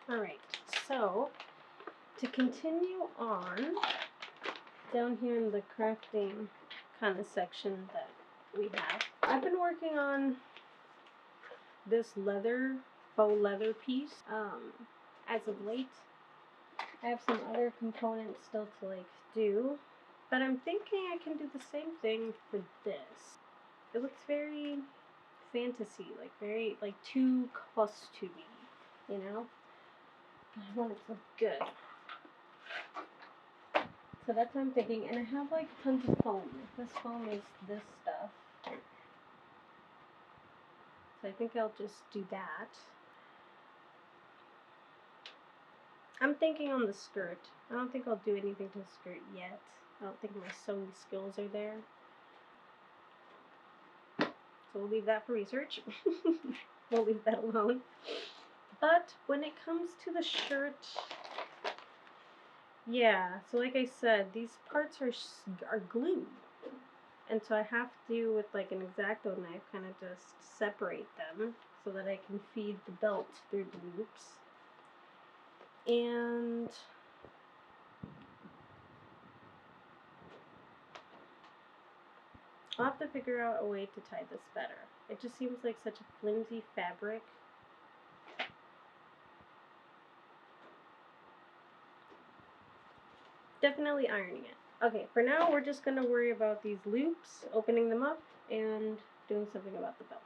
Alright, so to continue on down here in the crafting kind of section that we have, I've been working on this faux leather piece as of late. I have some other components still to like do, but I'm thinking I can do the same thing for this. It looks very fantasy, like very like too costumey, you know? I want it to look good. So that's what I'm thinking, and I have like tons of foam. This foam is this stuff. So I think I'll just do that. I'm thinking on the skirt. I don't think I'll do anything to the skirt yet. I don't think my sewing skills are there. So we'll leave that for research. We'll leave that alone. But when it comes to the shirt, yeah, so like I said, these parts are glued. And so I have to, with like an X-Acto knife, kind of just separate them so that I can feed the belt through the loops. And I'll have to figure out a way to tie this better. It just seems like such a flimsy fabric. Definitely ironing it. Okay, for now we're just going to worry about these loops, opening them up, and doing something about the belt.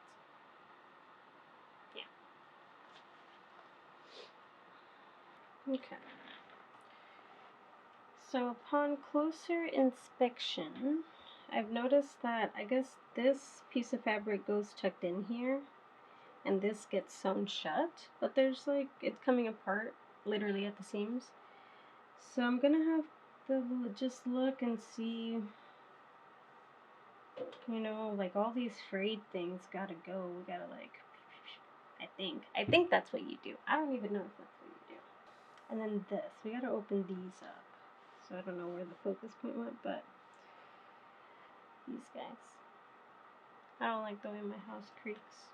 Yeah. Okay. So upon closer inspection, I've noticed that I guess this piece of fabric goes tucked in here, and this gets sewn shut, but there's like, it's coming apart literally at the seams. So I'm gonna have to just look and see, you know, like all these frayed things gotta go. We gotta like, I think that's what you do. I don't even know if that's what you do. And then this, we gotta open these up. So I don't know where the focus point went, but these guys. I don't like the way my house creaks.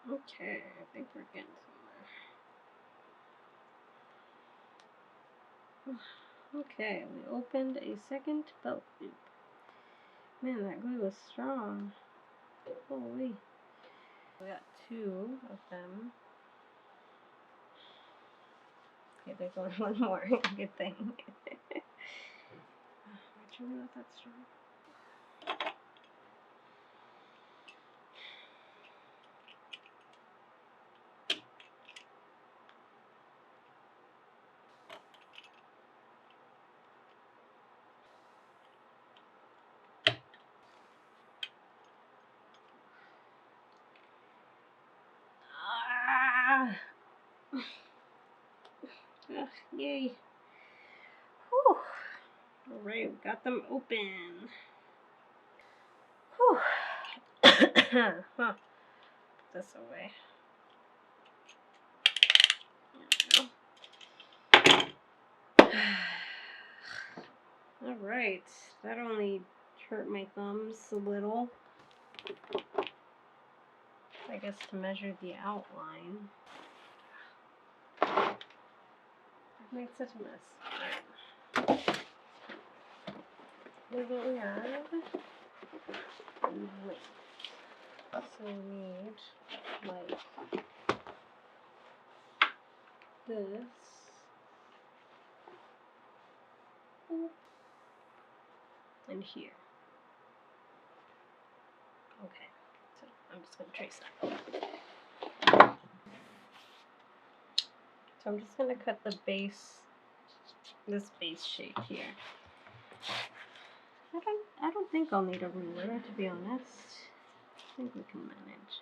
Okay, I think we're getting somewhere. Okay, we opened a second belt loop. Man, that glue is strong. Holy. We got two of them. Okay, there's only one more. Good thing. It's really not that strong. Ah! Ugh, yay. Whew. Alright, we got them open. Whew. Huh. Put this away. Alright, that only hurt my thumbs a little. I guess to measure the outline. I've made such a mess. Alright. Here's what we have. Wait. So we need like this. And here. Okay. So I'm just going to trace that. So I'm just going to cut the base, this base shape here. I don't think I'll need a ruler, to be honest. I think we can manage.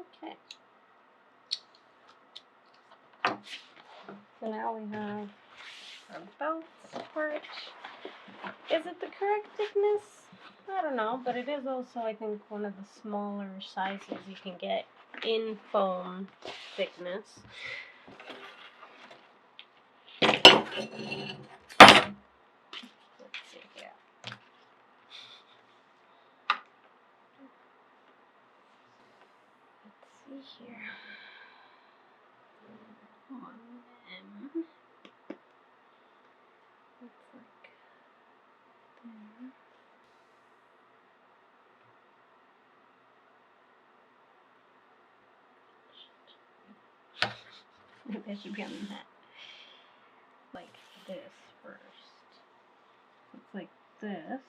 Okay. So now we have our belt part. Is it the correct thickness? I don't know, but it is also, I think, one of the smaller sizes you can get in foam thickness. Let's see here. Let's see here. 1M. Looks like there. Maybe I should be on that. Like this first. Looks like this.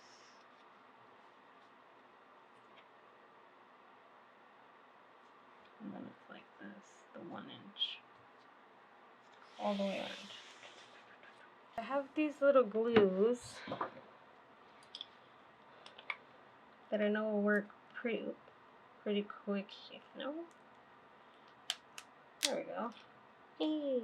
And then it's like this, the 1 inch. All the way around. I have these little glues that I know will work pretty quick. No? There we go. Hey!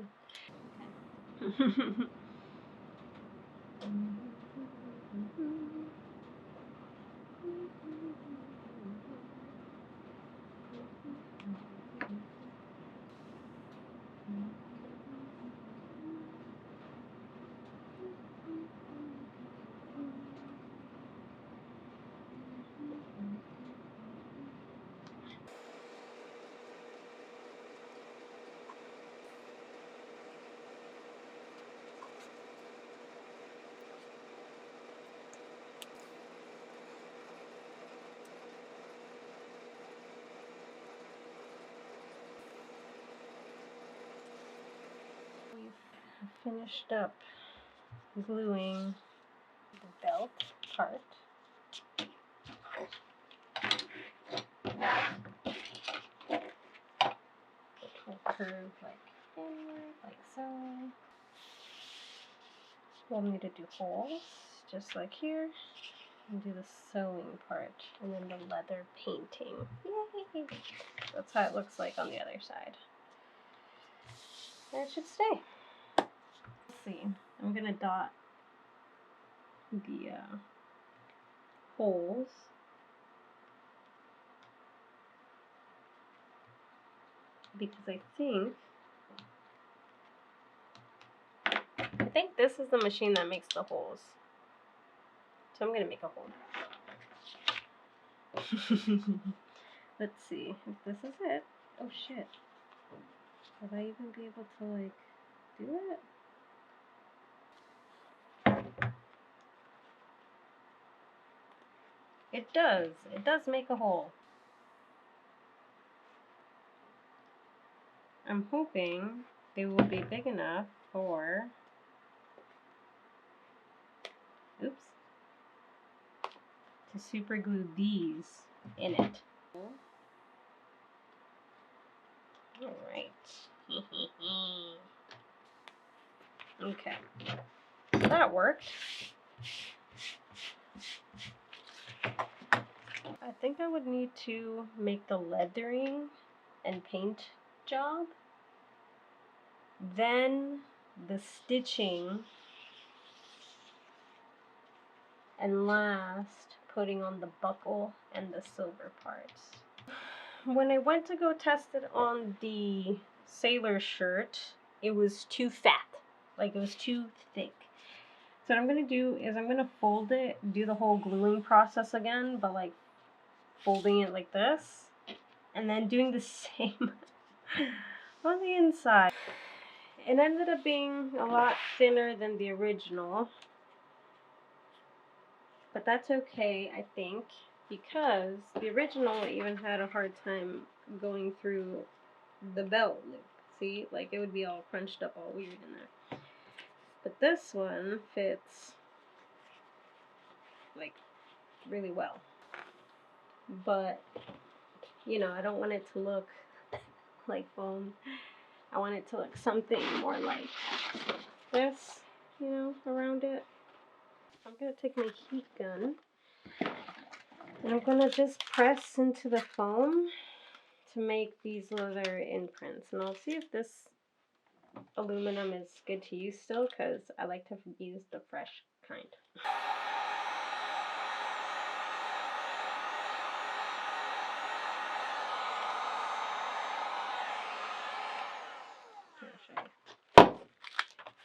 We've finished up gluing the belt part. We'll curve like inward, like so. We'll need to do holes, just like here, and do the sewing part, and then the leather painting. Yay! That's how it looks like on the other side. There it should stay. Let's see. I'm gonna dot the holes. Because I think this is the machine that makes the holes. So I'm gonna make a hole. Let's see if this is it. Oh shit. Will I even be able to like do it? It does. It does make a hole. I'm hoping they will be big enough for, oops, to super glue these in it. Alright. Okay. That worked. I think I would need to make the leathering and paint job. Then the stitching, and last putting on the buckle and the silver parts. When I went to go test it on the sailor shirt, it was too fat. Like it was too thick. So what I'm going to do is I'm going to fold it, do the whole gluing process again, but like folding it like this, and then doing the same on the inside. It ended up being a lot thinner than the original, but that's okay, I think, because the original even had a hard time going through the belt loop. See, like it would be all crunched up, all weird in there. But this one fits like really well. But you know, I don't want it to look like foam. I want it to look something more like this, you know, around it. I'm gonna take my heat gun and I'm gonna just press into the foam to make these leather imprints, and I'll see if this aluminum is good to use still, because I like to use the fresh kind.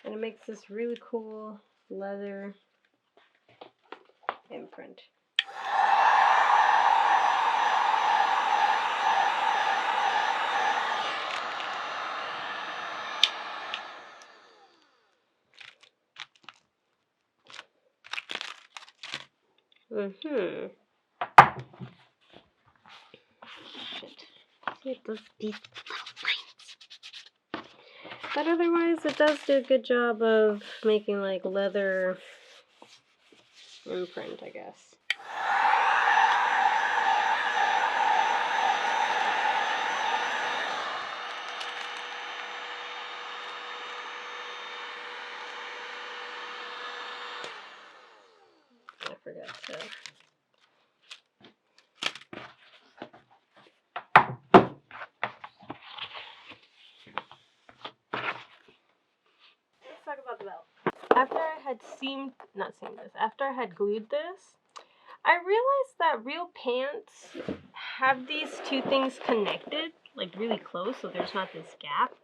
And it makes this really cool leather imprint. Shit. See those little lines. But otherwise, it does do a good job of making like leather imprint, I guess. I forgot to. Let's talk about the belt. After I had after I had glued this, I realized that real pants have these two things connected, like really close, so there's not this gap.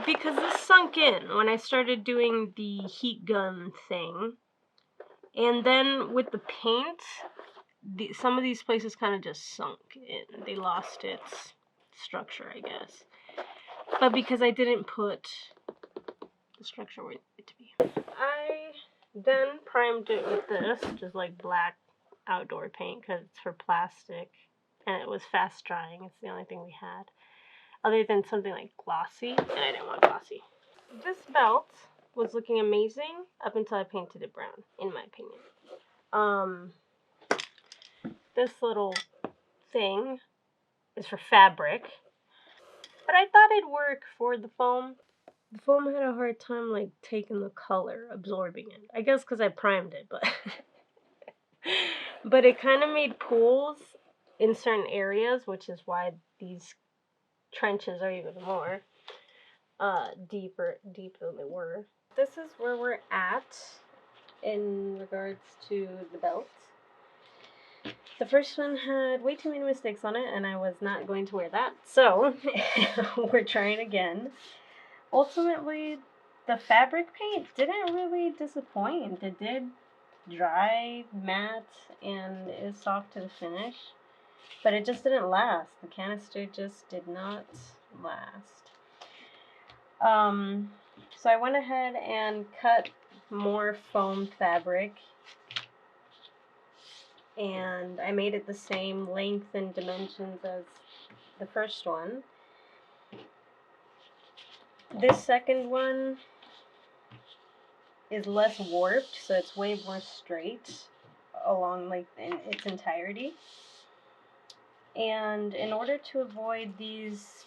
Because this sunk in when I started doing the heat gun thing. And then with the paint, some of these places kind of just sunk in. They lost its structure, I guess. But because I didn't put the structure where it needed to be. I then primed it with this, which is like black outdoor paint because it's for plastic. And it was fast drying. It's the only thing we had. Other than something like glossy, and I didn't want glossy. This belt was looking amazing up until I painted it brown, in my opinion. This little thing is for fabric, but I thought it'd work for the foam. The foam had a hard time like taking the color, absorbing it. I guess because I primed it, but but it kind of made pools in certain areas, which is why these trenches are even more deep than they were. This is where we're at in regards to the belt. The first one had way too many mistakes on it, and I was not going to wear that, so we're trying again. Ultimately, the fabric paint didn't really disappoint. It did dry, matte, and is soft to the finish, but it just didn't last. The canister just did not last. So I went ahead and cut more foam fabric, and I made it the same length and dimensions as the first one. This second one is less warped, so it's way more straight along like in its entirety. And in order to avoid these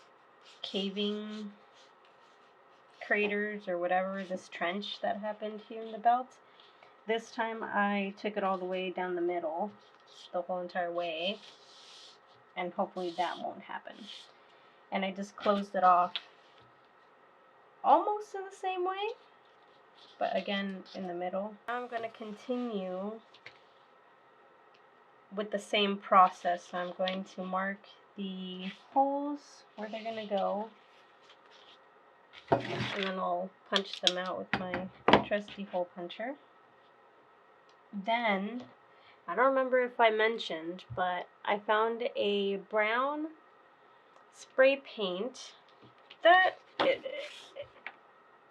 caving craters or whatever, this trench that happened here in the belt, this time I took it all the way down the middle, the whole entire way, and hopefully that won't happen. And I just closed it off almost in the same way, but again in the middle. Now I'm going to continue with the same process. So I'm going to mark the holes where they're going to go, and then I'll punch them out with my trusty hole puncher. Then, I don't remember if I mentioned, but I found a brown spray paint that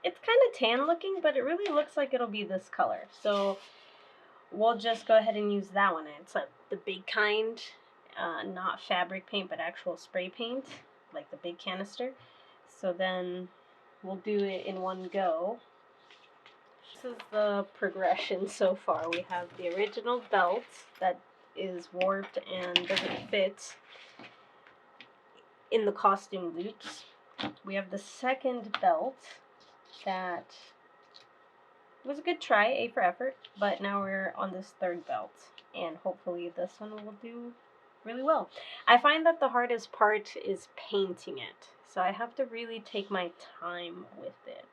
it's kind of tan looking, but it really looks like it'll be this color. So we'll just go ahead and use that one. It's like the big kind, not fabric paint, but actual spray paint, like the big canister. So then we'll do it in one go. This is the progression so far. We have the original belt that is warped and doesn't fit in the costume loops. We have the second belt that was a good try, A for effort, but now we're on this third belt, and hopefully this one will do really well. I find that the hardest part is painting it. So I have to really take my time with it.